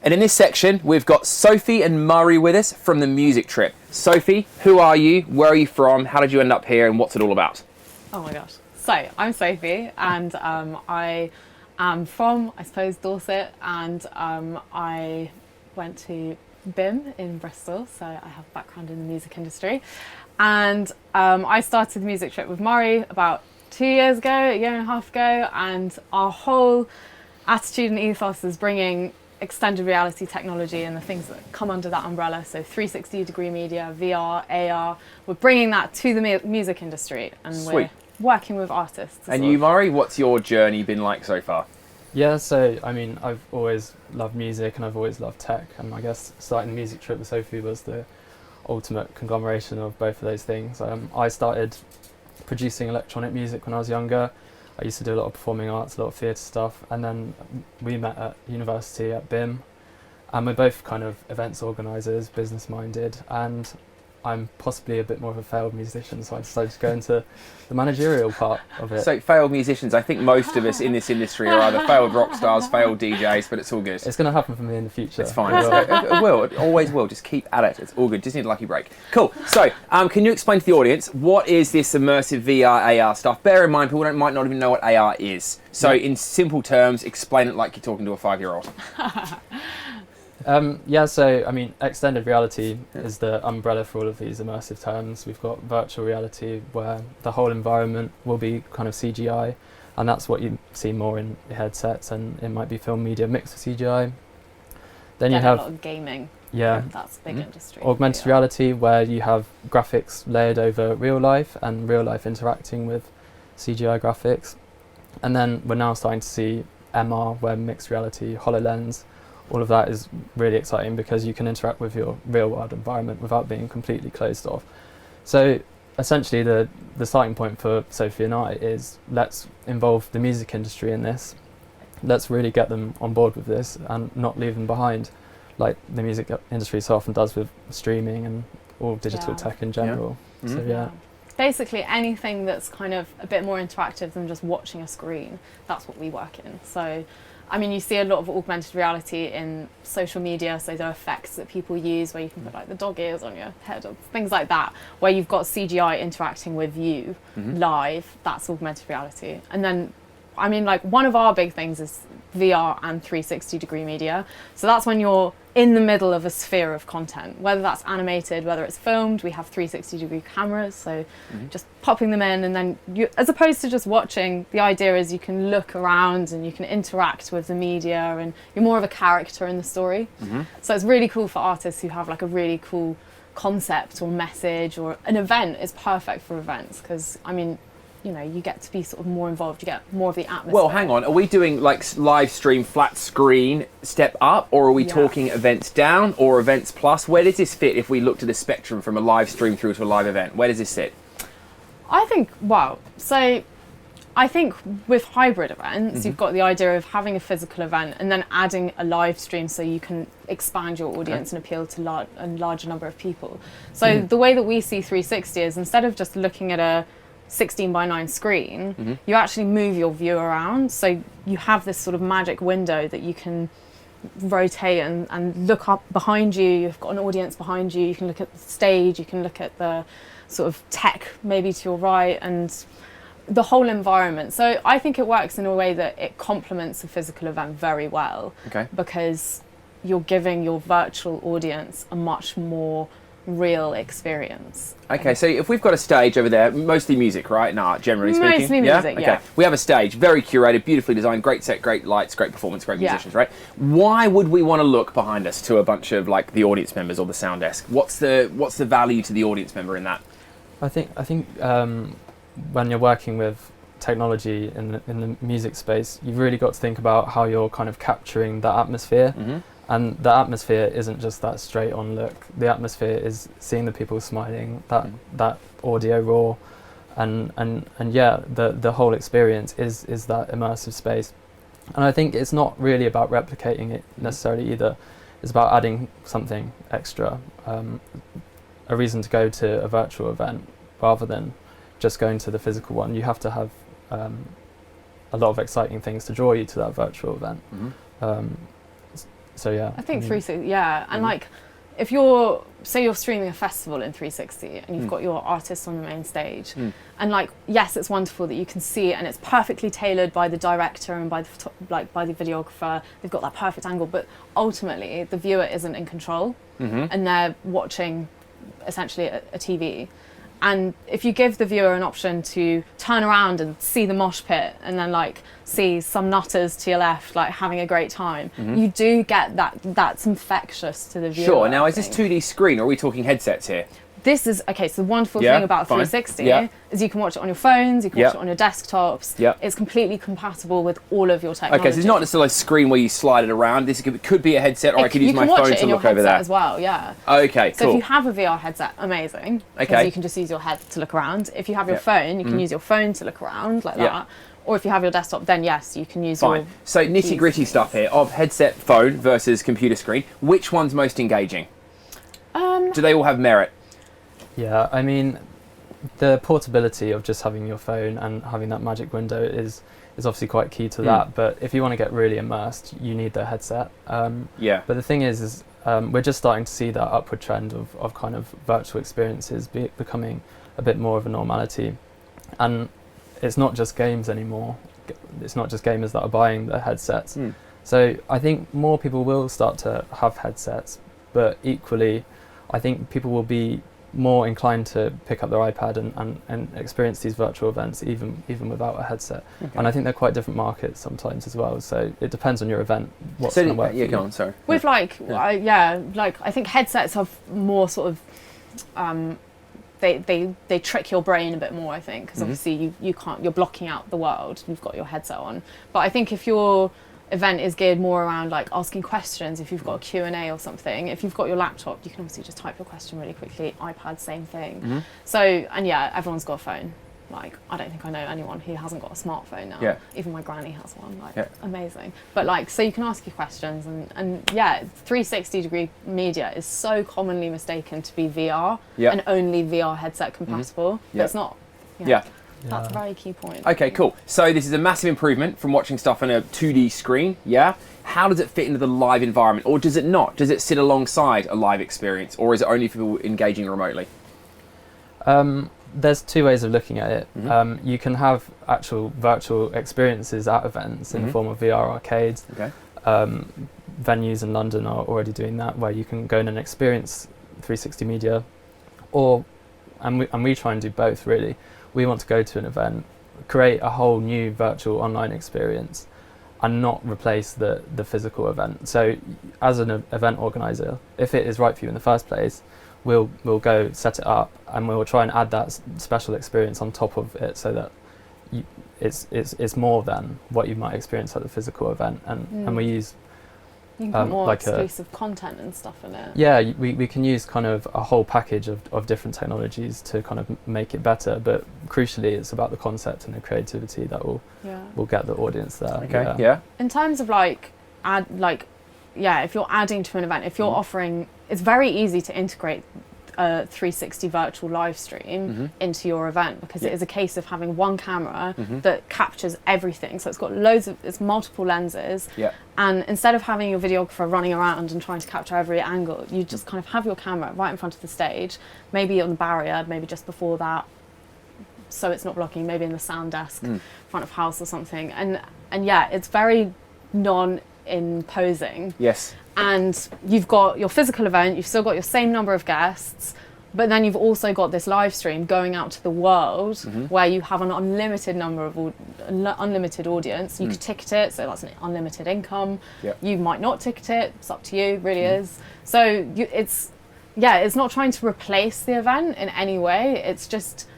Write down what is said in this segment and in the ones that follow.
And in this section, we've got Sophie and Murray with us from the music trip. Sophie, who are you? Where are you from? How did you end up here? And what's it all about? Oh my gosh. So I'm Sophie, and I am from, I suppose, Dorset, and I went to BIM in Bristol, so I have a background in the music industry. And I started the music trip with Murray about 2 years ago, a year and a half ago, and our whole attitude and ethos is bringing extended reality technology and the things that come under that umbrella, so 360-degree media, VR, AR, we're bringing that to the music industry, and Sweet. We're working with artists. And you, Murray, what's your journey been like so far? Yeah, so I mean, I've always loved music and I've always loved tech, and I guess starting the music trip with Sophie was the ultimate conglomeration of both of those things. I started producing electronic music when I was younger. I used to do a lot of performing arts, a lot of theatre stuff, and then we met at university at BIM, and we're both kind of events organisers, business minded, and I'm possibly a bit more of a failed musician, so I decided to go into the managerial part of it. So failed musicians, I think most of us in this industry are either failed rock stars, failed DJs, but it's all good. It's going to happen for me in the future. It's fine. It will. It always will. Just keep at it. It's all good. Just need a lucky break. Cool. So, can you explain to the audience, what is this immersive VR AR stuff? Bear in mind, people might not even know what AR is. So, in simple terms, explain it like you're talking to a 5-year-old. Yeah, so I mean, extended reality is the umbrella for all of these immersive terms. We've got virtual reality, where the whole environment will be kind of CGI, and that's what you see more in headsets, and it might be film media mixed with CGI. Then you have a lot of gaming. Yeah, that's a big industry. Augmented reality, where you have graphics layered over real life and real life interacting with CGI graphics. And then we're now starting to see MR, where mixed reality, HoloLens. All of that is really exciting because you can interact with your real world environment without being completely closed off. So essentially the starting point for Sophie and I is, let's involve the music industry in this. Let's really get them on board with this and not leave them behind, like the music industry so often does with streaming and all digital tech in general. Yeah. Mm-hmm. So yeah. Basically anything that's kind of a bit more interactive than just watching a screen, that's what we work in. So I mean, you see a lot of augmented reality in social media, so there are effects that people use where you can put like the dog ears on your head or things like that, where you've got CGI interacting with you live. That's augmented reality. And then, I mean, like one of our big things is VR and 360-degree media. So that's when you're in the middle of a sphere of content, whether that's animated, whether it's filmed. We have 360-degree cameras, so just popping them in, and then you, as opposed to just watching, the idea is you can look around and you can interact with the media, and you're more of a character in the story. So it's really cool for artists who have like a really cool concept or message, or an event is perfect for events, because I mean, you know, you get to be sort of more involved, you get more of the atmosphere. Well, hang on, are we doing like live stream, flat screen, step up, or are we talking events down or events plus? Where does this fit if we looked at the spectrum from a live stream through to a live event? Where does this sit? I think, wow, so I think with hybrid events, you've got the idea of having a physical event and then adding a live stream so you can expand your audience and appeal to a larger number of people. So the way that we see 360 is, instead of just looking at a 16:9 screen, you actually move your view around, so you have this sort of magic window that you can rotate and look up behind you. You've got an audience behind you, you can look at the stage, you can look at the sort of tech maybe to your right, and the whole environment. So I think it works in a way that it complements a physical event very well, because you're giving your virtual audience a much more real experience. Okay, so if we've got a stage over there, mostly music, right? And art, generally speaking. Mostly music, yeah. Okay, we have a stage, very curated, beautifully designed, great set, great lights, great performance, great musicians, right? Why would we want to look behind us to a bunch of like the audience members or the sound desk? What's the value to the audience member in that? I think when you're working with technology in the music space, you've really got to think about how you're kind of capturing that atmosphere. And the atmosphere isn't just that straight on look. The atmosphere is seeing the people smiling, that audio raw, and yeah, the whole experience is that immersive space. And I think it's not really about replicating it necessarily either. It's about adding something extra, a reason to go to a virtual event rather than just going to the physical one. You have to have a lot of exciting things to draw you to that virtual event. So yeah. I think mean, 360, yeah. And like, if you're, say you're streaming a festival in 360 and you've got your artists on the main stage, and like, yes, it's wonderful that you can see it and it's perfectly tailored by the director and by the by the videographer. They've got that perfect angle, but ultimately the viewer isn't in control, and they're watching essentially a TV. And if you give the viewer an option to turn around and see the mosh pit and then like see some nutters to your left like having a great time, you do get that's infectious to the viewer. Sure. Now, is this 2D screen or are we talking headsets here? This is, okay, so the wonderful thing about 360 is you can watch it on your phones, you can watch it on your desktops. It's completely compatible with all of your technology. Okay, so it's not necessarily a screen where you slide it around. This could be a headset, or I could use my phone to look over that as well. Yeah. Okay, cool. So if you have a VR headset, amazing. Because you can just use your head to look around. If you have your phone, you can use your phone to look around like that. Or if you have your desktop, then yes, you can use your... So nitty-gritty stuff here of headset, phone versus computer screen. Which one's most engaging? Do they all have merit? Yeah, I mean, the portability of just having your phone and having that magic window is obviously quite key to that. But if you want to get really immersed, you need the headset. But the thing is we're just starting to see that upward trend of kind of virtual experiences becoming a bit more of a normality. And it's not just games anymore. It's not just gamers that are buying the headsets. So I think more people will start to have headsets, but equally, I think people will be more inclined to pick up their iPad and experience these virtual events even without a headset. And I think they're quite different markets sometimes as well. So it depends on your event. What's going to work for you. Go on, sorry. With like I think headsets have more sort of they trick your brain a bit more, I think, because obviously you're blocking out the world. You've got your headset on. But I think if your event is geared more around like asking questions, if you've got a Q&A or something, if you've got your laptop, you can obviously just type your question really quickly. iPad, same thing. So, and yeah, everyone's got a phone. Like, I don't think I know anyone who hasn't got a smartphone now. Even my granny has one. Like, amazing. But like, so you can ask your questions, and yeah, 360-degree media is so commonly mistaken to be VR and only VR headset compatible. But it's not. That's a very key point. Okay, cool. So this is a massive improvement from watching stuff on a 2D screen, How does it fit into the live environment, or does it not? Does it sit alongside a live experience, or is it only for people engaging remotely? There's two ways of looking at it. You can have actual virtual experiences at events in the form of VR arcades. Venues in London are already doing that, where you can go in and experience 360 media, and we try and do both, really. We want to go to an event, create a whole new virtual online experience, and not replace the physical event. So as an event organizer, if it is right for you in the first place, we'll go set it up, and we'll try and add that special experience on top of it, so that it's more than what you might experience at the physical event. And we use you can put more like exclusive content and stuff in it. Yeah, we can use kind of a whole package of different technologies to kind of make it better, but crucially it's about the concept and the creativity that will get the audience there. In terms of if you're adding to an event, if you're offering, it's very easy to integrate a 360 virtual live stream into your event, because it is a case of having one camera that captures everything. So it's got it's multiple lenses, and instead of having your videographer running around and trying to capture every angle, you just kind of have your camera right in front of the stage, maybe on the barrier, maybe just before that, so it's not blocking, maybe in the sound desk front of house or something, and yeah, it's very non-imposing. And you've got your physical event, you've still got your same number of guests, but then you've also got this live stream going out to the world where you have an unlimited number of unlimited audience. You could ticket it, so that's an unlimited income. You might not ticket it, it's up to you, really is. So it's not trying to replace the event in any way, it's just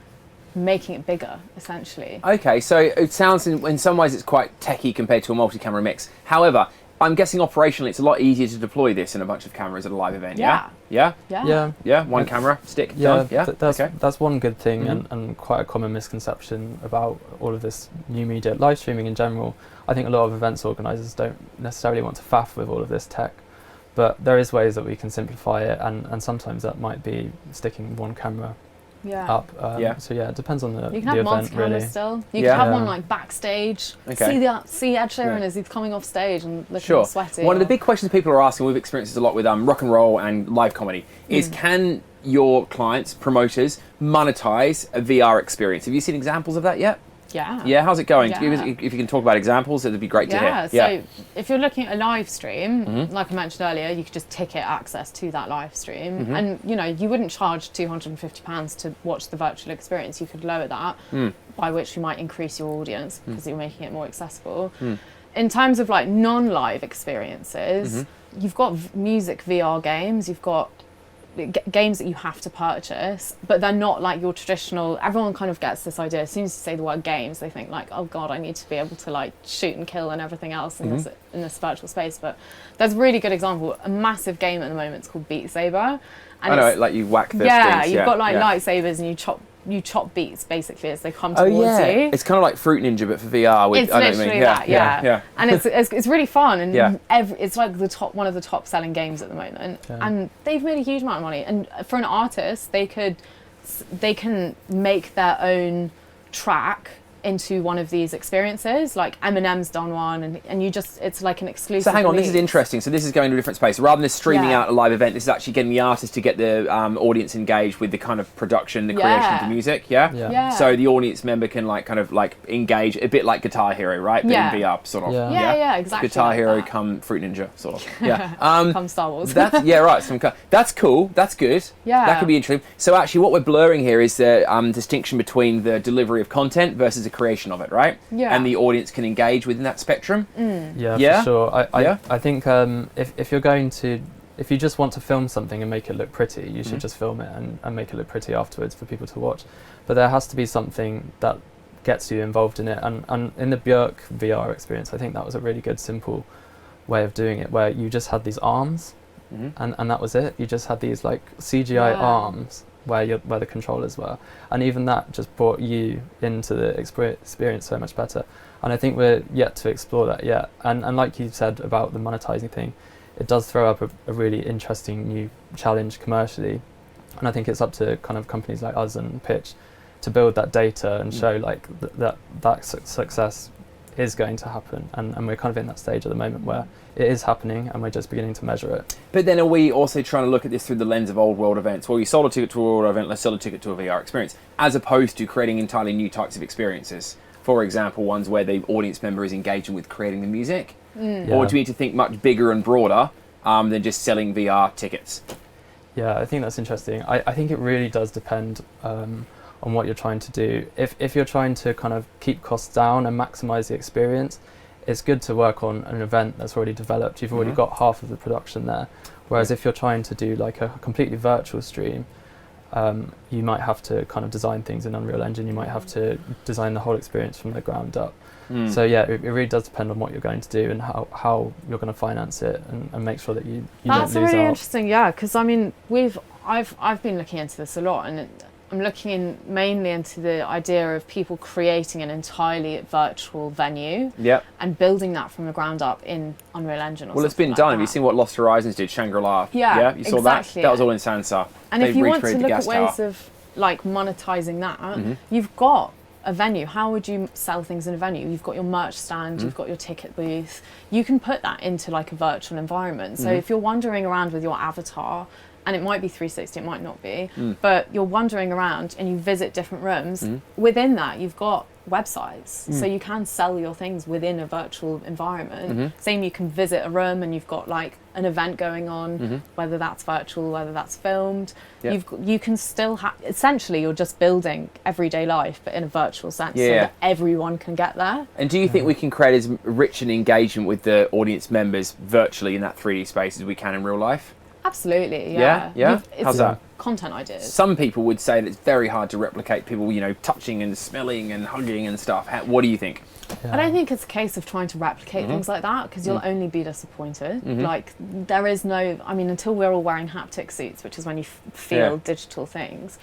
making it bigger, essentially. Okay, so it sounds in some ways it's quite techie compared to a multi-camera mix. However, I'm guessing operationally it's a lot easier to deploy this in a bunch of cameras at a live event, One camera, stick, done, That's one good thing, and quite a common misconception about all of this new media. Live streaming in general, I think a lot of events organisers don't necessarily want to faff with all of this tech, but there is ways that we can simplify it, and sometimes that might be sticking one camera Yeah. up. Yeah. So yeah, it depends on the You can have event multi-cameras really. still. You Yeah. can have Yeah. one like backstage. Okay. See Ed Sheeran Yeah. as he's coming off stage and looking Sure. all sweaty. One of the big questions people are asking, we've experienced this a lot with rock and roll and live comedy, is can your clients, promoters, monetize a VR experience? Have you seen examples of that yet? Yeah. Yeah, how's it going? Yeah. If you can talk about examples, it'd be great to hear. So if you're looking at a live stream, like I mentioned earlier, you could just ticket access to that live stream, and you wouldn't charge £250 to watch the virtual experience. You could lower that, by which you might increase your audience because you're making it more accessible. In terms of like non-live experiences, you've got music VR games, you've got games that you have to purchase, but they're not like your traditional. Everyone kind of gets this idea as soon as you say the word games, they think like, oh god, I need to be able to like shoot and kill and everything else in this virtual space. But there's a really good example. A massive game at the moment. It's called Beat Saber. And I know, like you whack the yeah, things. you've got like lightsabers and you chop beats basically as they come towards you. It's kind of like Fruit Ninja but for VR. With, It's I know what you literally mean. that, yeah. And it's really fun, and Yeah. it's like one of the top selling games at the moment. Yeah. And they've made a huge amount of money. And for an artist, they can make their own track into one of these experiences. Like Eminem's done one, and it's like an exclusive. So hang on, this is release. interesting. So this is going to a different space. Rather than streaming Yeah. out a live event, this is actually getting the artist to get the audience engaged with the kind of production, the creation of the music. Yeah? Yeah. So the audience member can kind of engage a bit like Guitar Hero, right? But in VR, sort of. Yeah. Yeah, exactly. Guitar like Hero that. come Fruit Ninja, sort of. Yeah. Come Star Wars. That's right. That's cool. That's good. Yeah. That could be interesting. So actually, what we're blurring here is the distinction between the delivery of content versus the creation of it, right? Yeah. And the audience can engage within that spectrum. Yeah, for sure. Yeah. I think if you just want to film something and make it look pretty, you should just film it and make it look pretty afterwards for people to watch. But there has to be something that gets you involved in it. And in the PYTCH VR experience, I think that was a really good, simple way of doing it, where you just had these arms, and that was it. You just had these like CGI arms where the controllers were, and even that just brought you into the experience so much better. And I think we're yet to explore that yet. And like you said about the monetizing thing, it does throw up a really interesting new challenge commercially. And I think it's up to kind of companies like us and PYTCH to build that data and show like that success is going to happen. And we're kind of in that stage at the moment where it is happening and we're just beginning to measure it. But then are we also trying to look at this through the lens of old world events? Well, you sold a ticket to a world event, let's sell a ticket to a VR experience, as opposed to creating entirely new types of experiences. For example, ones where the audience member is engaging with creating the music. Or do we need to think much bigger and broader than just selling VR tickets? Yeah, I think that's interesting. I think it really does depend on what you're trying to do. If you're trying to kind of keep costs down and maximize the experience, it's good to work on an event that's already developed. You've already got half of the production there. Whereas if you're trying to do like a completely virtual stream, you might have to kind of design things in Unreal Engine. You might have to design the whole experience from the ground up. So yeah, it really does depend on what you're going to do and how you're going to finance it and make sure that you don't lose That's really out. interesting, yeah, because I mean, I've been looking into this a lot, and I'm looking mainly into the idea of people creating an entirely virtual venue and building that from the ground up in Unreal Engine. Well, it's been done. Have you seen what Lost Horizons did? Shangri-La. Yeah, you saw exactly. that. That was all in Sansa. And They've if you want to recreated look the at gas ways tower. of like monetizing that, you've got a venue. How would you sell things in a venue? You've got your merch stand, you've got your ticket booth. You can put that into like a virtual environment. So if you're wandering around with your avatar, and it might be 360, it might not be, but you're wandering around and you visit different rooms, within that you've got websites. So you can sell your things within a virtual environment. Same, you can visit a room and you've got like an event going on, whether that's virtual, whether that's filmed. You can still essentially you're just building everyday life, but in a virtual sense, so that everyone can get there. And do you think we can create as rich an engagement with the audience members virtually in that 3D space as we can in real life? Absolutely, Yeah? It's How's that? Content ideas. Some people would say that it's very hard to replicate people, touching and smelling and hugging and stuff. What do you think? Yeah. I don't think it's a case of trying to replicate things like that, because you'll only be disappointed. Like, there is no, until we're all wearing haptic suits, which is when you feel digital things,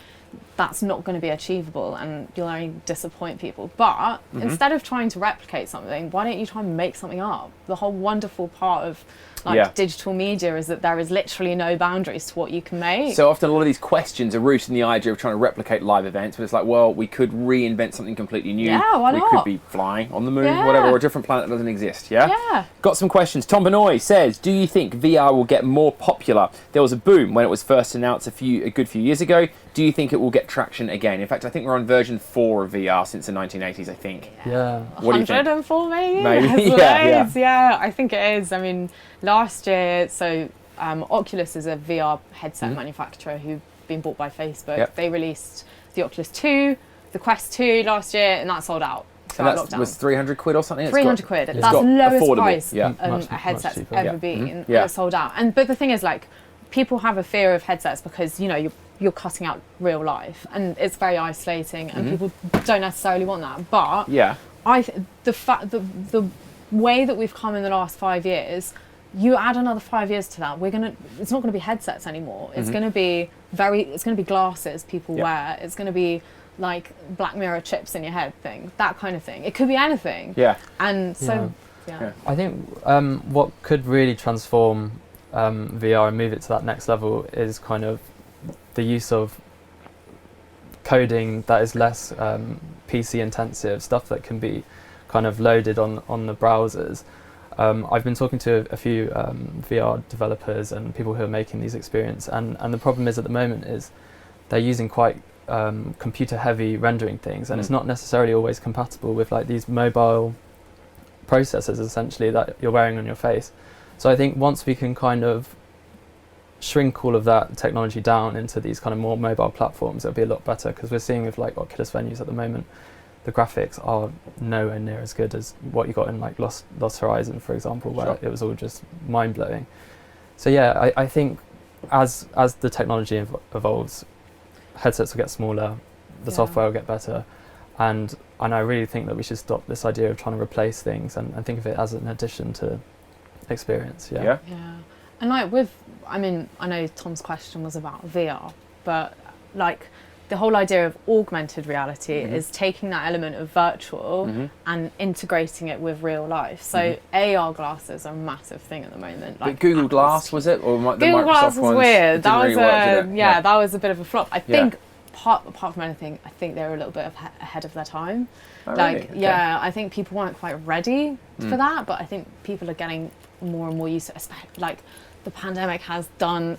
that's not going to be achievable, and you'll only disappoint people. But instead of trying to replicate something, why don't you try and make something up? The whole wonderful part of digital media is that there is literally no boundaries to what you can make. So often a lot of these questions are rooted in the idea of trying to replicate live events, but it's like, well, we could reinvent something completely new. Yeah, why not? We could be flying on the moon, whatever, or a different planet that doesn't exist, yeah? Yeah. Got some questions. Tom Benoit says, do you think VR will get more popular? There was a boom when it was first announced a good few years ago. Do you think it will get traction again? In fact, I think we're on version 4 of VR since the 1980s, I think. Yeah. What do you think? 104 maybe? Maybe, yeah, I think it is. I mean, last year, so Oculus is a VR headset manufacturer who've been bought by Facebook. Yep. They released the Oculus 2, the Quest 2 last year, and that sold out. And that was 300 quid or something? 300 quid. It's That's the lowest affordable. price Yeah. a headset's cheaper. ever been. And Yeah. it sold out. But the thing is, like, people have a fear of headsets because, you know, you're cutting out real life, and it's very isolating, and people don't necessarily want that. But the way that we've come in the last 5 years, you add another 5 years to that, it's not going to be headsets anymore. It's going to be glasses people wear. It's going to be like Black Mirror chips in your head thing, that kind of thing. It could be anything. Yeah. And so, I think what could really transform VR and move it to that next level is kind of the use of coding that is less PC intensive, stuff that can be kind of loaded on the browsers. I've been talking to a few VR developers and people who are making these experiences, and the problem is at the moment is they're using quite computer heavy rendering things, and it's not necessarily always compatible with like these mobile processors essentially that you're wearing on your face. So I think once we can kind of shrink all of that technology down into these kind of more mobile platforms, it'll be a lot better, because we're seeing with like Oculus venues at the moment, the graphics are nowhere near as good as what you got in like Lost Horizon, for example, where it was all just mind-blowing. So yeah, I think as the technology evolves, headsets will get smaller, the software will get better, and I really think that we should stop this idea of trying to replace things and think of it as an addition to experience. Yeah. And like I know Tom's question was about VR, but like the whole idea of augmented reality is taking that element of virtual and integrating it with real life. So AR glasses are a massive thing at the moment. Like but Google Glass, was it? Or the Google Microsoft Glass was weird. That was really work, that was a bit of a flop. I think apart from anything, I think they were a little bit ahead of their time. Oh, like really? Okay. I think people weren't quite ready for that, but I think people are getting more and more used to it. Like the pandemic has done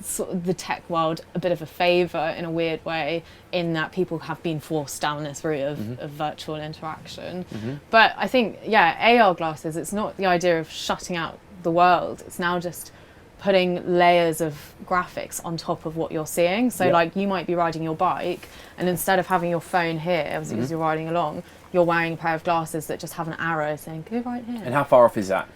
sort of the tech world a bit of a favour in a weird way, in that people have been forced down this route of virtual interaction. But I think AR glasses, it's not the idea of shutting out the world, it's now just putting layers of graphics on top of what you're seeing. So like you might be riding your bike, and instead of having your phone here as you're riding along, you're wearing a pair of glasses that just have an arrow saying go right here. And how far off is that?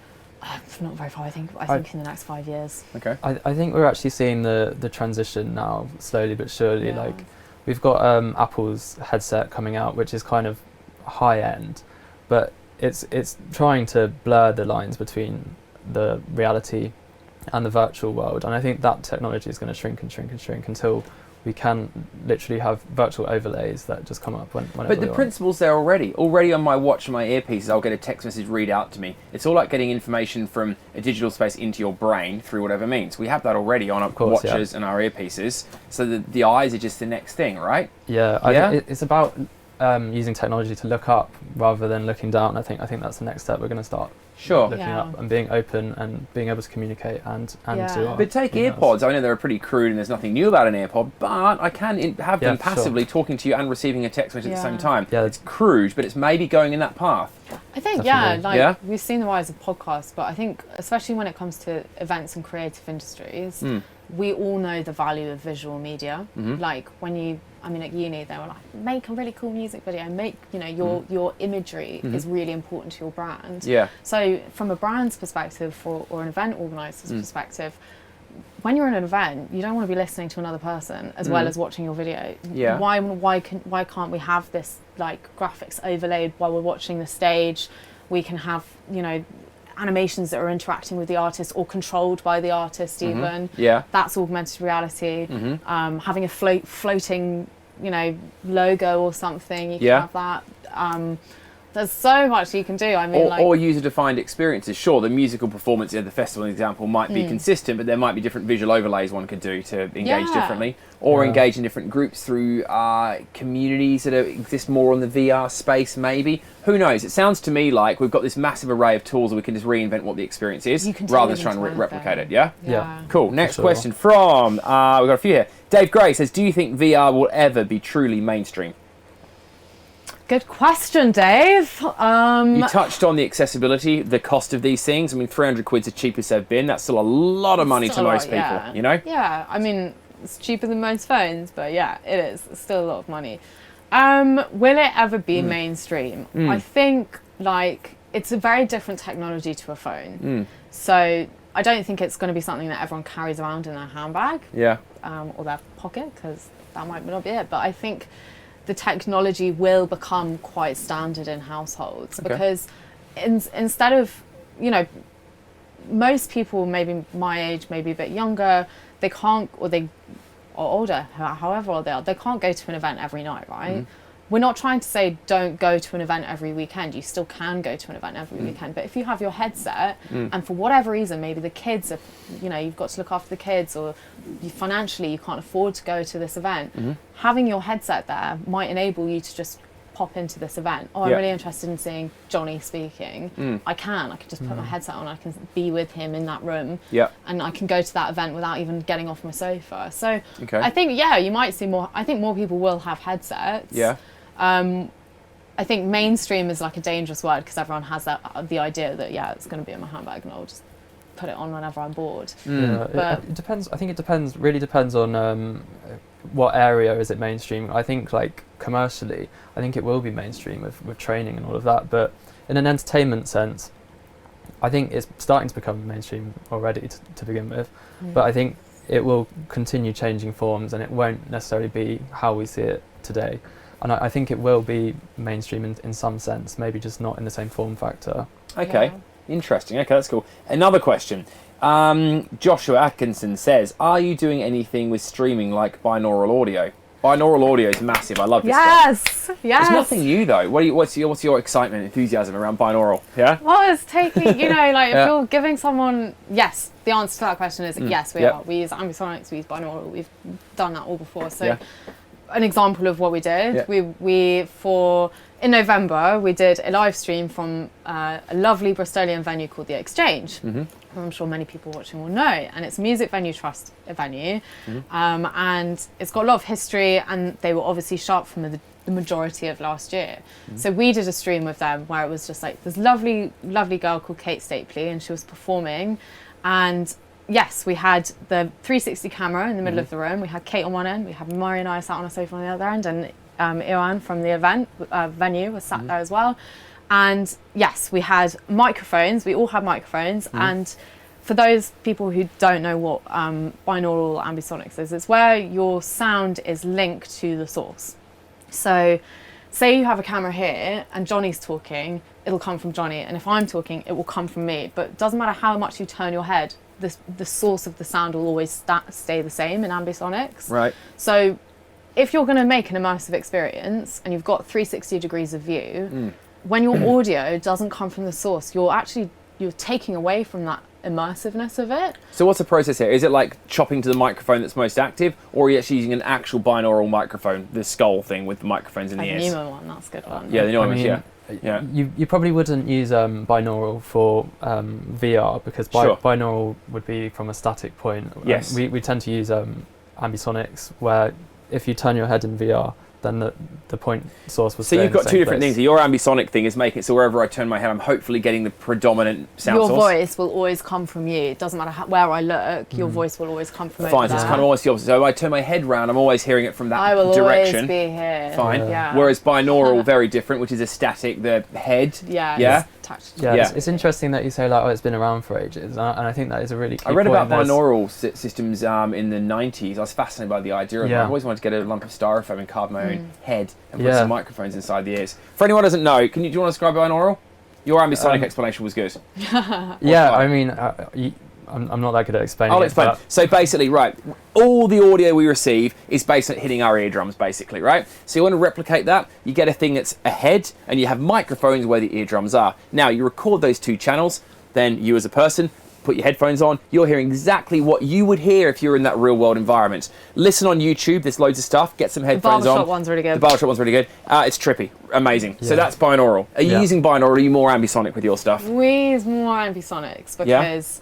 Not very far. I think in the next 5 years. Okay. I think we're actually seeing the transition now, slowly but surely. Like we've got Apple's headset coming out, which is kind of high end, but it's trying to blur the lines between the reality and the virtual world, and I think that technology is going to shrink and shrink and shrink until we can literally have virtual overlays that just come up whenever But the principle's there already. Already on my watch and my earpieces, I'll get a text message read out to me. It's all like getting information from a digital space into your brain through whatever means. We have that already on our watches and our earpieces. So the eyes are just the next thing, right? Yeah, I think it's about using technology to look up rather than looking down. I think that's the next step. We're going to start looking up and being open and being able to communicate and do our, But take AirPods. I know they're pretty crude and there's nothing new about an AirPod, but I can have them passively talking to you and receiving a text message at the same time. Yeah, it's crude, but it's maybe going in that path. I think, we've seen the rise of podcasts, but I think especially when it comes to events and creative industries, we all know the value of visual media. Like when at uni, they were like, make a really cool music video, your imagery is really important to your brand. Yeah. So from a brand's perspective or an event organizer's perspective, when you're in an event, you don't want to be listening to another person as well as watching your video. Yeah. Why can't we have this like graphics overlaid while we're watching the stage? We can have, animations that are interacting with the artist or controlled by the artist even. Yeah. That's augmented reality. Having a floating, you know, logo or something, you can have that. There's so much you can do. I mean, or user-defined experiences. Sure, the musical performance at the festival, example, might be consistent, but there might be different visual overlays one could do to engage differently, or engage in different groups through communities that exist more on the VR space. Maybe, who knows? It sounds to me like we've got this massive array of tools that we can just reinvent what the experience is, rather than trying to replicate it. Yeah. Cool. Next question from we've got a few here. Dave Gray says, "Do you think VR will ever be truly mainstream?" Good question, Dave. You touched on the accessibility, the cost of these things. I mean, 300 quid's the cheapest they've been. That's still a lot of money to most people, you know? Yeah, I mean, it's cheaper than most phones, but yeah, it is. It's still a lot of money. Will it ever be mainstream? I think, like, it's a very different technology to a phone. So I don't think it's going to be something that everyone carries around in their handbag or their pocket, because that might not be it. But I think the technology will become quite standard in households because instead of, you know, most people maybe my age, maybe a bit younger, they can't, or they are older, however old they are, they can't go to an event every night, right? We're not trying to say don't go to an event every weekend. You still can go to an event every weekend. But if you have your headset and for whatever reason, maybe the kids are, you know, you've got to look after the kids, or financially you can't afford to go to this event, having your headset there might enable you to just pop into this event. I'm really interested in seeing Johnny speaking. I can just put my headset on, I can be with him in that room, and I can go to that event without even getting off my sofa. So I think, you might see more. I think more people will have headsets. I think mainstream is like a dangerous word because everyone has the idea that it's going to be in my handbag and I'll just put it on whenever I'm bored. But it depends. I think it depends. Really depends on what area is it mainstream. I think like commercially, I think it will be mainstream with training and all of that. But in an entertainment sense, I think it's starting to become mainstream already to begin with. But I think it will continue changing forms, and it won't necessarily be how we see it today. And I think it will be mainstream in some sense, maybe just not in the same form factor. Okay, interesting. Okay, that's cool. Another question. Joshua Atkinson says, are you doing anything with streaming like binaural audio? Binaural audio is massive. I love this stuff. Yes. It's nothing new though. What's your excitement, enthusiasm around binaural? Yeah. Well, it's taking, you know, like if you're giving someone, yes, the answer to that question is yes, we are. We use ambisonics, we use binaural. We've done that all before. So an example of what we did, in November, we did a live stream from a lovely Bristolian venue called The Exchange. I'm sure many people watching will know, and it's a music venue trust venue, and it's got a lot of history, and they were obviously shut from the majority of last year. So we did a stream with them where it was just like this lovely girl called Kate Stapley, and she was performing, and yes, we had the 360 camera in the middle of the room. We had Kate on one end, we had Murray and I sat on a sofa on the other end, and Iwan from the venue was sat there as well. And yes, we had microphones. We all had microphones. And for those people who don't know what binaural ambisonics is, it's where your sound is linked to the source. So say you have a camera here and Johnny's talking, it'll come from Johnny. And if I'm talking, it will come from me. But it doesn't matter how much you turn your head, the source of the sound will always stay the same in ambisonics. Right. So if you're going to make an immersive experience and you've got 360 degrees of view, when your audio doesn't come from the source, you're taking away from that immersiveness of it. So what's the process here? Is it like chopping to the microphone that's most active, or are you actually using an actual binaural microphone, the skull thing with the microphones in the ears? The Nemo one, that's a good one. Yeah, the Nemo one, You probably wouldn't use binaural for VR because binaural would be from a static point. Yes. We tend to use ambisonics, where if you turn your head in VR, then the point source was. So you've got two different things. Your ambisonic thing is making it so wherever I turn my head, I'm hopefully getting the predominant sound source. Your voice will always come from you. It doesn't matter where I look, your voice will always come from Fine, so it's kind of almost the opposite. So if I turn my head round, I'm always hearing it from that direction. I will always be here. Fine. Yeah. Whereas binaural, very different, which is a static, the head. It's interesting that you say like, it's been around for ages, and I think that is a really key point. I read about binaural systems in the 90s. I was fascinated by the idea of it. I've always wanted to get a lump of styrofoam and carve my own head and put some microphones inside the ears. For anyone who doesn't know, do you want to describe binaural? Your ambisonic explanation was good. Yeah, I mean, I'm not that good at explaining. I'll explain. So basically, right, all the audio we receive is based on hitting our eardrums, basically, right? So you want to replicate that, you get a thing that's a head, and you have microphones where the eardrums are. Now, you record those 2 channels, then you as a person put your headphones on, you're hearing exactly what you would hear if you were in that real world environment. Listen on YouTube, there's loads of stuff, get some headphones on. The barbershop one's really good. The barbershop one's really good. It's trippy, amazing. Yeah. So that's binaural. Are you using binaural, or are you more ambisonic with your stuff? We use more ambisonics because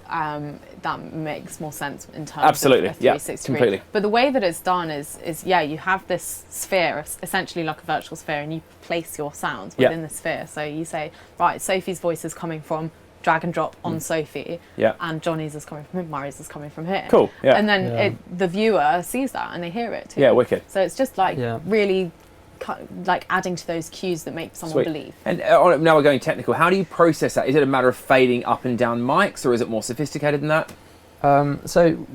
that makes more sense in terms Absolutely. of a 360 degree. Completely. But the way that it's done is you have this sphere, essentially like a virtual sphere, and you place your sounds within the sphere. So you say, right, Sophie's voice is coming from, drag and drop on Sophie, and Johnny's is coming from here, Murray's is coming from here. Cool, yeah. And then the viewer sees that and they hear it too. Yeah, wicked. So it's just like really like adding to those cues that make someone believe. And now we're going technical. How do you process that? Is it a matter of fading up and down mics, or is it more sophisticated than that? So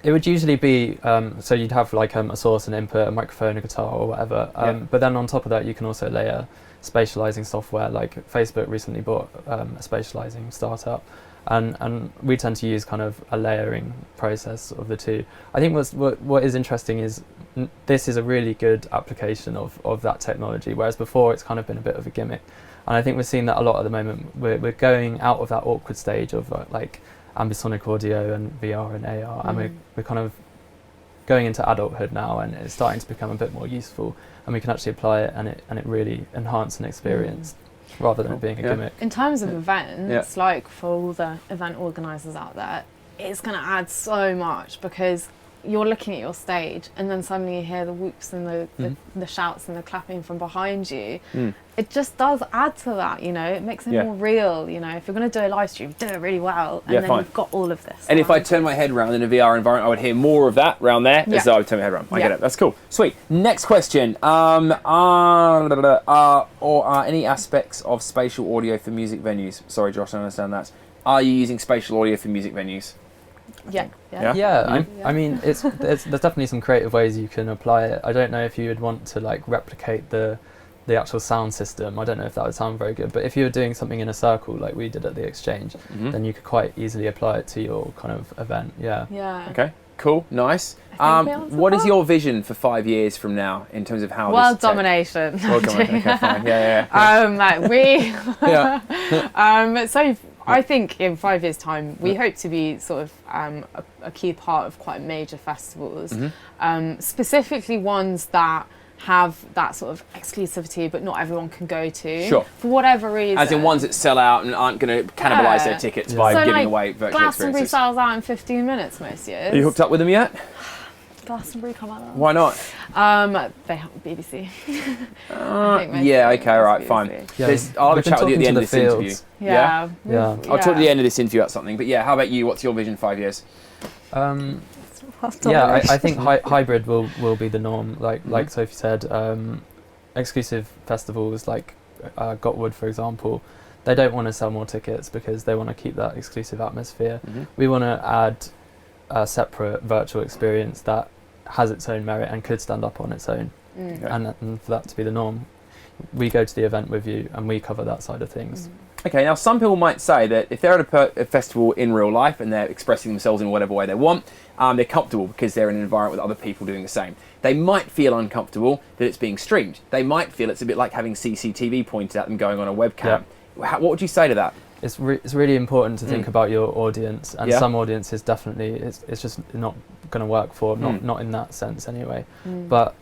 it would usually be, so you'd have like a source, an input, a microphone, a guitar or whatever. But then on top of that, you can also layer spatializing software. Like Facebook recently bought a spatializing startup, and we tend to use kind of a layering process of the two. I think what is interesting is this is a really good application of that technology, whereas before it's kind of been a bit of a gimmick. And I think we're seeing that a lot at the moment. We're going out of that awkward stage of like ambisonic audio and VR and AR, and we're kind of going into adulthood now, and it's starting to become a bit more useful, and we can actually apply it, and it really enhance an experience rather than it being a gimmick. In terms of events, like for all the event organisers out there, it's going to add so much, because you're looking at your stage and then suddenly you hear the whoops and the shouts and the clapping from behind you. It just does add to that, you know, it makes it more real, you know. If you're going to do a live stream, do it really well, and then you've got all of this. And if I turn my head around in a VR environment, I would hear more of that round there as I would turn my head around. I get it. That's cool. Sweet. Next question. Are any aspects of spatial audio for music venues? Sorry, Josh, I don't understand that. Are you using spatial audio for music venues? I mean, there's definitely some creative ways you can apply it. I don't know if you would want to like replicate the actual sound system. I don't know if that would sound very good, but if you were doing something in a circle like we did at the Exchange, then you could quite easily apply it to your kind of event. Okay, cool, nice. What is your vision for 5 years from now in terms of how world domination? World domination. Okay, fine. So I think in 5 years' time, we hope to be sort of a key part of quite major festivals, specifically ones that have that sort of exclusivity, but not everyone can go to. Sure. For whatever reason. As in ones that sell out and aren't going to cannibalise their tickets by giving away virtual Glastonbury experiences. sells out in 15 minutes most years. Are you hooked up with them yet? Glastonbury, come on. Why not? They have BBC. Okay, all right, fine. I'll have a chat with you at the end of this interview. I'll talk at the end of this interview about something. But how about you? What's your vision 5 years? I think hybrid will be the norm. Like Sophie said, exclusive festivals like Gotwood, for example, they don't want to sell more tickets because they want to keep that exclusive atmosphere. We want to add a separate virtual experience that has its own merit and could stand up on its own, and for that to be the norm, we go to the event with you and we cover that side of things. Okay, now some people might say that if they're at a festival in real life and they're expressing themselves in whatever way they want, they're comfortable because they're in an environment with other people doing the same. They might feel uncomfortable that it's being streamed. They might feel it's a bit like having CCTV pointed at them going on a webcam. What would you say to that? It's really important to think about your audience, and some audiences definitely it's just not going to work for, not in that sense anyway. But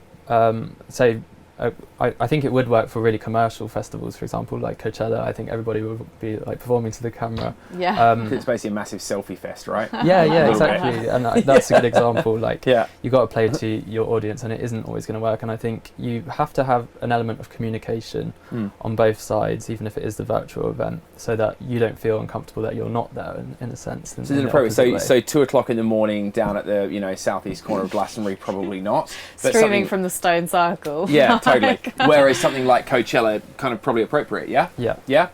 I think it would work for really commercial festivals, for example, like Coachella. I think everybody would be like performing to the camera. It's basically a massive selfie fest, right? Exactly. And that's a good example. Like, you got to play to your audience, and it isn't always going to work. And I think you have to have an element of communication on both sides, even if it is the virtual event, so that you don't feel uncomfortable that you're not there in a sense. So 2:00 in the morning down at the southeast corner of Glastonbury, probably not. But streaming from the Stone Circle. Yeah. Totally. Whereas something like Coachella, kind of probably appropriate, Yeah?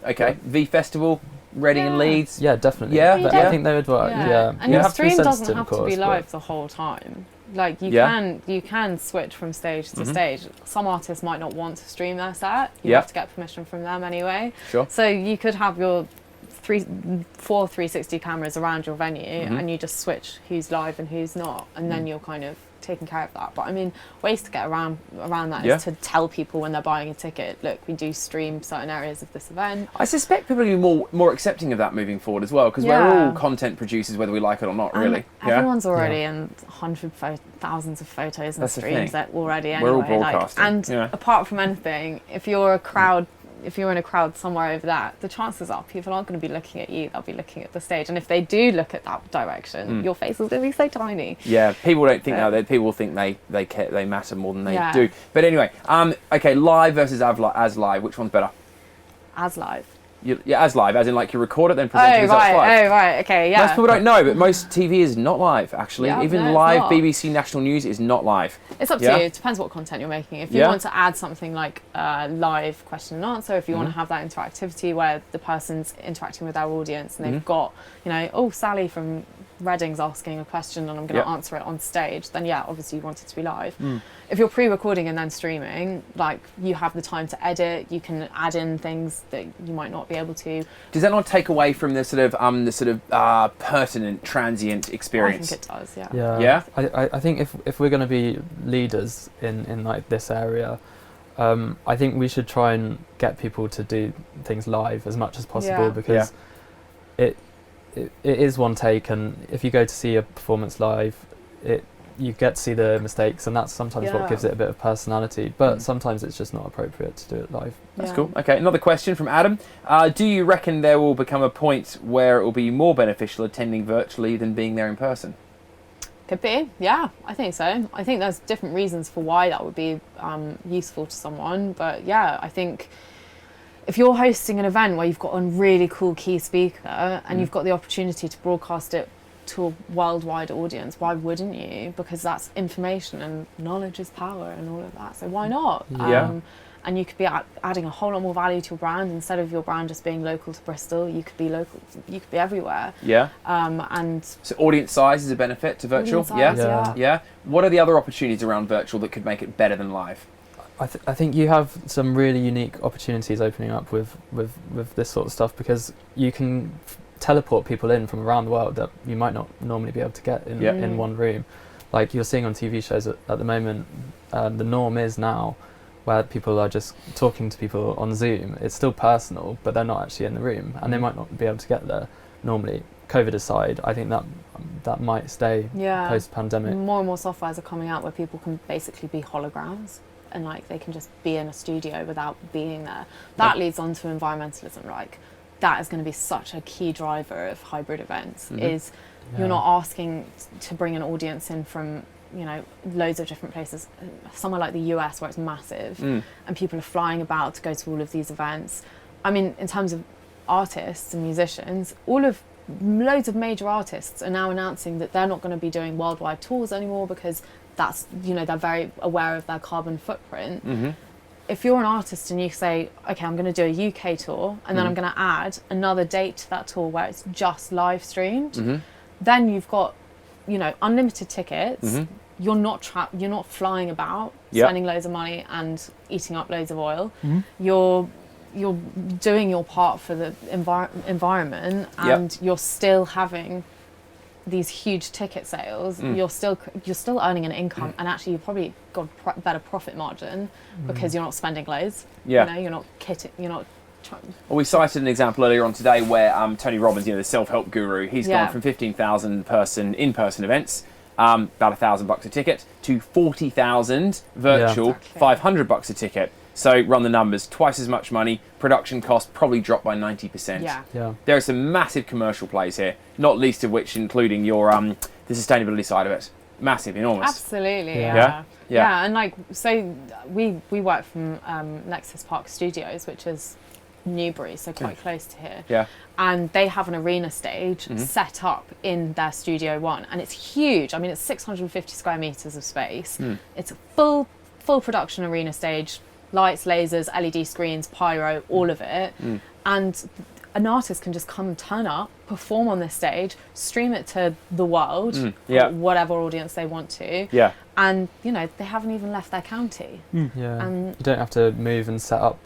Okay. V Festival, Reading and Leeds. Yeah, definitely. Yeah? I think they would work, And you your have to be stream doesn't sensitive, have of course, to be live the whole time. Like you can switch from stage to stage. Some artists might not want to stream their set. You have to get permission from them anyway. Sure. So you could have your 4 360 cameras around your venue, and you just switch who's live and who's not, and then you're kind of taking care of that. But I mean, ways to get around that is to tell people when they're buying a ticket, look, we do stream certain areas of this event. I suspect people will be more accepting of that moving forward as well, because we're all content producers, whether we like it or not, really. Everyone's already in thousands of photos and streams that already anyway. We're all broadcasting. Apart from anything, if you're in a crowd somewhere over that, the chances are people aren't going to be looking at you, they'll be looking at the stage. And if they do look at that direction, your face is going to be so tiny. Yeah, people don't think that. People think they matter more than they do. But anyway, okay, live versus as live, which one's better? As live. As live, as in like you record it, then present it as live. Oh, right, okay, yeah. Most people don't know, but most TV is not live, actually. Even live BBC National News is not live. It's up to you. It depends what content you're making. If you want to add something like live question and answer, if you want to have that interactivity where the person's interacting with their audience and they've got, Sally from Reading's asking a question and I'm going to answer it on stage, then obviously you want it to be live. If you're pre-recording and then streaming, like you have the time to edit, you can add in things that you might not be able to. Does that not take away from the sort of pertinent, transient experience? I think it does, Yeah. I think if we're going to be leaders in like this area, I think we should try and get people to do things live as much as possible because it is one take, and if you go to see a performance live, you get to see the mistakes, and that's sometimes what gives it a bit of personality, but sometimes it's just not appropriate to do it live. That's cool. Okay, another question from Adam. Do you reckon there will become a point where it will be more beneficial attending virtually than being there in person? Could be, yeah, I think so. I think there's different reasons for why that would be useful to someone, but yeah, I think if you're hosting an event where you've got a really cool key speaker and you've got the opportunity to broadcast it to a worldwide audience, why wouldn't you? Because that's information and knowledge is power and all of that, so why not? And you could be adding a whole lot more value to your brand. Instead of your brand just being local to Bristol, you could be local, you could be everywhere. And so audience size is a benefit to virtual. Yeah. What are the other opportunities around virtual that could make it better than live? I think you have some really unique opportunities opening up with this sort of stuff, because you can teleport people in from around the world that you might not normally be able to get in one room. Like you're seeing on TV shows at the moment, the norm is now where people are just talking to people on Zoom. It's still personal, but they're not actually in the room, and they might not be able to get there normally. COVID aside, I think that might stay post-pandemic. More and more softwares are coming out where people can basically be holograms, and like they can just be in a studio without being there. That leads on to environmentalism. Like that is going to be such a key driver of hybrid events. You're not asking to bring an audience in from loads of different places. Somewhere like the US where it's massive and people are flying about to go to all of these events. I mean, in terms of artists and musicians, loads of major artists are now announcing that they're not going to be doing worldwide tours anymore because that's, they're very aware of their carbon footprint. If you're an artist and you say, okay, I'm going to do a UK tour and then I'm going to add another date to that tour where it's just live streamed, then you've got, unlimited tickets. You're not flying about, spending loads of money and eating up loads of oil. You're doing your part for the environment, and you're still having these huge ticket sales. You're still earning an income, and actually you probably got a better profit margin because you're not spending loads. You're not kitting. You're not. Well, we cited an example earlier on today where Tony Robbins, the self-help guru, he's gone from 15,000 person in-person events, about $1,000 a ticket, to 40,000 virtual, $500 a ticket. So run the numbers, twice as much money, production cost probably dropped by 90%. There are some massive commercial plays here, not least of which including your the sustainability side of it. Massive, enormous. Absolutely, yeah. And like, so we work from Nexus Park Studios, which is Newbury, so quite close to here. And they have an arena stage set up in their Studio One, and it's huge. I mean, it's 650 square meters of space. It's a full production arena stage, lights, lasers, LED screens, pyro, all of it. And an artist can just come and turn up, perform on this stage, stream it to the world, whatever audience they want to. Yeah. And, you know, they haven't even left their county. Yeah. And you don't have to move and set up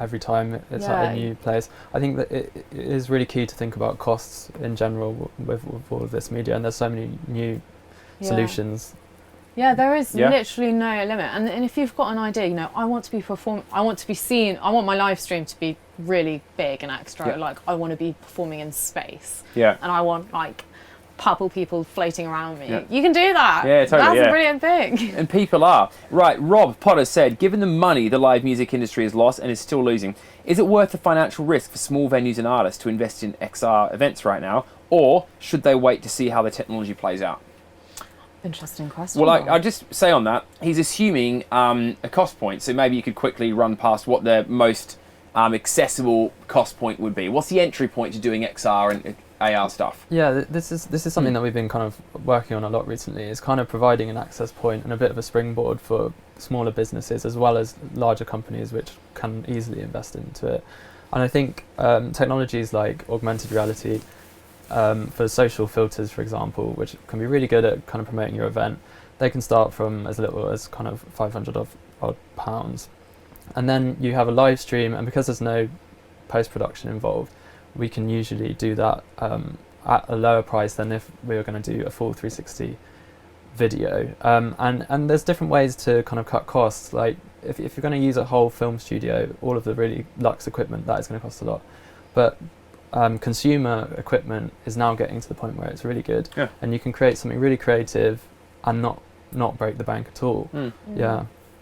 every time it's at a new place. I think that it is really key to think about costs in general with all of this media, and there's so many new solutions. Yeah, there is literally no limit. And if you've got an idea, you know, I want to be I want to be seen, I want my live stream to be really big and extra, like I want to be performing in space. Yeah. And I want like purple people floating around me. You can do that. Yeah, totally. That's a brilliant thing. And people are. Right, Rob Potter said, given the money the live music industry has lost and is still losing, is it worth the financial risk for small venues and artists to invest in XR events right now, or should they wait to see how the technology plays out? Interesting question. Well, I'll just say on that, he's assuming a cost point, so maybe you could quickly run past what the most accessible cost point would be. What's the entry point to doing XR and AR stuff? Yeah, this is something that we've been kind of working on a lot recently, is kind of providing an access point and a bit of a springboard for smaller businesses as well as larger companies which can easily invest into it. And I think technologies like augmented reality, for social filters, for example, which can be really good at kind of promoting your event, they can start from as little as kind of £500 pounds. And then you have a live stream, and because there's no post-production involved, we can usually do that at a lower price than if we were going to do a full 360 video. And there's different ways to kind of cut costs. Like if you're going to use a whole film studio, all of the really luxe equipment, that is going to cost a lot. But consumer equipment is now getting to the point where it's really good, and you can create something really creative and not break the bank at all.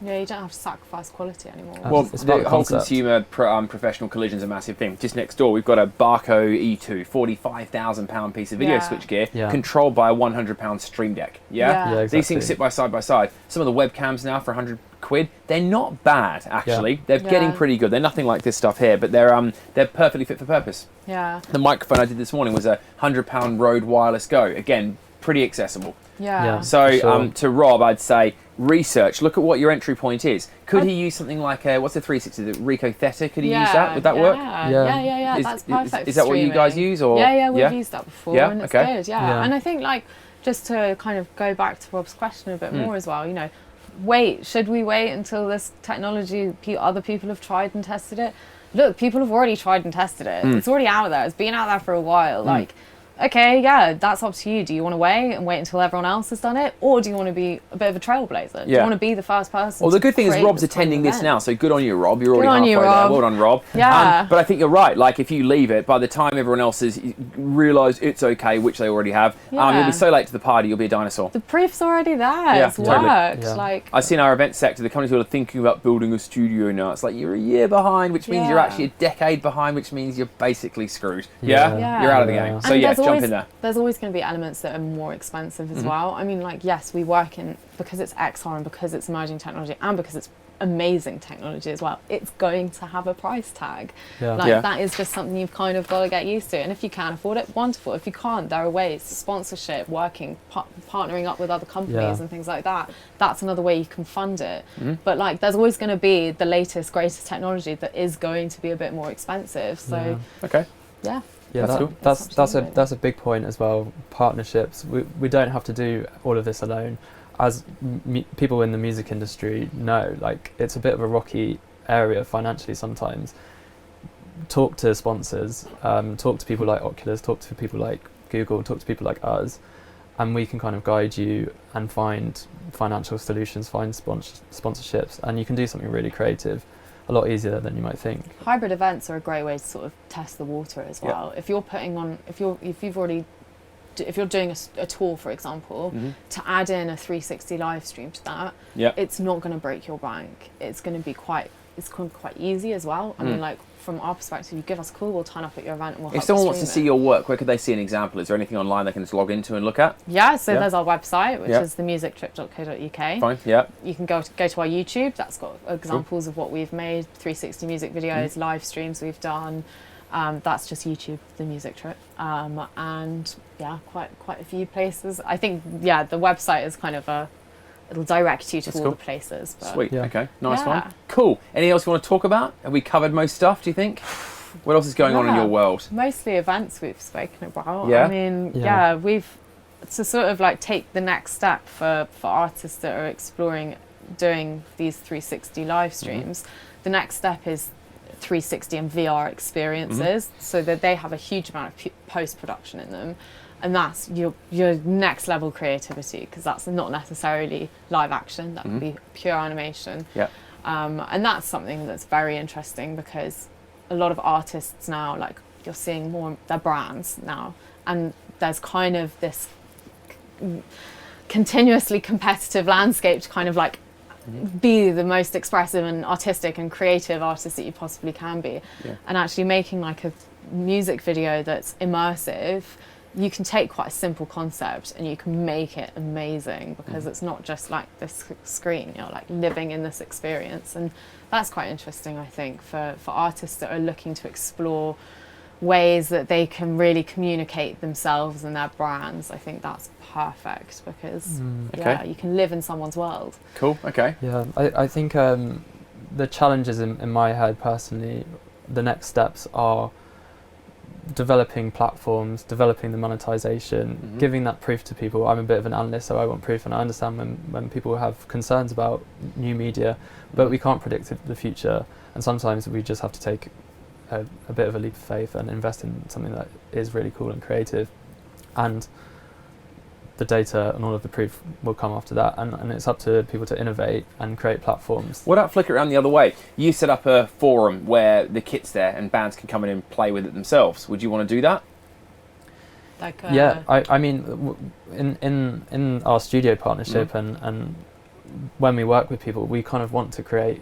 Yeah, you don't have to sacrifice quality anymore. Well, the whole consumer professional collision is a massive thing. Just next door, we've got a Barco E2, £45,000 piece of video switchgear, controlled by a £100 Stream Deck. Exactly. These things sit by side. Some of the webcams now for £100, they're not bad actually. They're getting pretty good. They're nothing like this stuff here, but they're perfectly fit for purpose. Yeah. The microphone I did this morning was a £100 Rode Wireless Go. Again, pretty accessible. So to Rob, I'd say research. Look at what your entry point is. Could he use something like what's the 360? The Ricoh Theta? Could he use that? Would that work? Yeah. That's perfect. Is that what you guys use? Or we've used that before, and it's good. And I think like just to kind of go back to Rob's question a bit more as well. You know, should we wait until this technology other people have tried and tested it? Look, people have already tried and tested it. It's already out there. It's been out there for a while. Like. Okay, that's up to you. Do you want to wait until everyone else has done it? Or do you want to be a bit of a trailblazer? Do you want to be the first person? Well, the good thing is Rob's attending this now, so good on you, Rob. You're already halfway there. Well done, Rob. Yeah. But I think you're right. Like, if you leave it, by the time everyone else has realised it's okay, which they already have, you'll be so late to the party, you'll be a dinosaur. The proof's already there. It's worked. Like, I've seen our event sector, the companies who are thinking about building a studio now. It's like you're a year behind, which means you're actually a decade behind, which means you're basically screwed. You're out of the game. So jump in there. There's always going to be elements that are more expensive as well. I mean, like, yes, we work in, because it's XR and because it's emerging technology and because it's amazing technology as well, it's going to have a price tag. That is just something you've kind of got to get used to. And if you can afford it, wonderful. If you can't, there are ways, sponsorship, working, partnering up with other companies and things like that. That's another way you can fund it. But like, there's always going to be the latest, greatest technology that is going to be a bit more expensive. So that's a big point as well. Partnerships. We don't have to do all of this alone. As people in the music industry know, like, it's a bit of a rocky area financially sometimes. Talk to sponsors, talk to people like Oculus, talk to people like Google, talk to people like us, and we can kind of guide you and find financial solutions, find sponsorships, and you can do something really creative a lot easier than you might think. Hybrid events are a great way to sort of test the water as well. If you're putting on, if you're doing a tour, for example, to add in a 360 live stream to that, it's not going to break your bank. It's going to be quite easy as well. I mean, like, from our perspective, you give us a call, we'll turn up at your event and we'll help. If someone wants to see your work, where could they see an example? Is there anything online they can just log into and look at? So there's our website, which is themusictrip.co.uk. Fine, You can go to our YouTube. That's got examples of what we've made, 360 music videos, live streams we've done. That's just YouTube, The Music Trip, and quite a few places. I think the website is kind of it'll direct you to all the places. But Sweet, okay, nice one, cool. Anything else you want to talk about? Have we covered most stuff? Do you think? What else is going on in your world? Mostly events we've spoken about. Yeah? I mean, Yeah. we've to sort of like take the next step for artists that are exploring doing these 360 live streams. The next step is 360 and VR experiences, so that they have a huge amount of post-production in them, and that's your next level creativity, because that's not necessarily live action, that can be pure animation. Yeah. And that's something that's very interesting, because a lot of artists now, like, you're seeing more their brands now, and there's kind of this continuously competitive landscape to kind of like be the most expressive and artistic and creative artist that you possibly can be. And actually making like a music video that's immersive, you can take quite a simple concept and you can make it amazing, because it's not just like this screen, you're like living in this experience. And that's quite interesting, I think, for artists that are looking to explore ways that they can really communicate themselves and their brands. I think that's perfect, because you can live in someone's world. Cool, okay. Yeah, I think the challenges in my head personally, the next steps are developing platforms, developing the monetization, giving that proof to people. I'm a bit of an analyst, so I want proof, and I understand when people have concerns about new media, but we can't predict the future, and sometimes we just have to take a bit of a leap of faith and invest in something that is really cool and creative, and the data and all of the proof will come after that, and it's up to people to innovate and create platforms. What about flip it around the other way? You set up a forum where the kit's there and bands can come in and play with it themselves. Would you want to do that? Like Yeah, I mean, in our studio partnership and when we work with people, we kind of want to create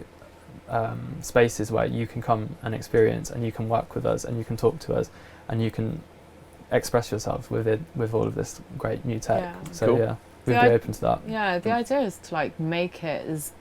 spaces where you can come and experience, and you can work with us, and you can talk to us, and you can express yourself with it, with all of this great new tech. So Cool. yeah, we'd be open to that. Yeah, the idea is to like make it as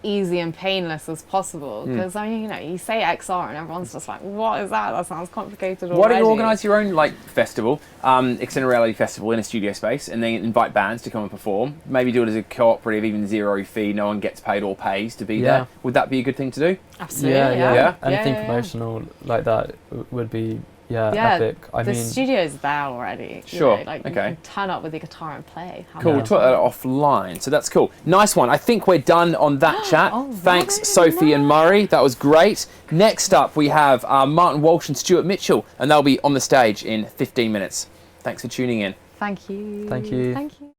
easy and painless as possible, because I mean, you know, you say XR and everyone's just like, what is that? That sounds complicated already. Why don't you organise your own like festival, extended reality festival in a studio space, and then invite bands to come and perform? Maybe do it as a cooperative, even zero fee, no one gets paid or pays to be there. Would that be a good thing to do? Absolutely, Yeah. Anything promotional like that would be epic. I the mean, studio's there already. Sure, You know, like, okay. you can turn up with your guitar and play. Cool, we'll talk that offline. So that's cool. Nice one. I think we're done on that chat. Thanks, Sophie and Murray. That was great. Next up, we have Martin Walsh and Stuart Mitchell, and they'll be on the stage in 15 minutes. Thanks for tuning in. Thank you. Thank you. Thank you.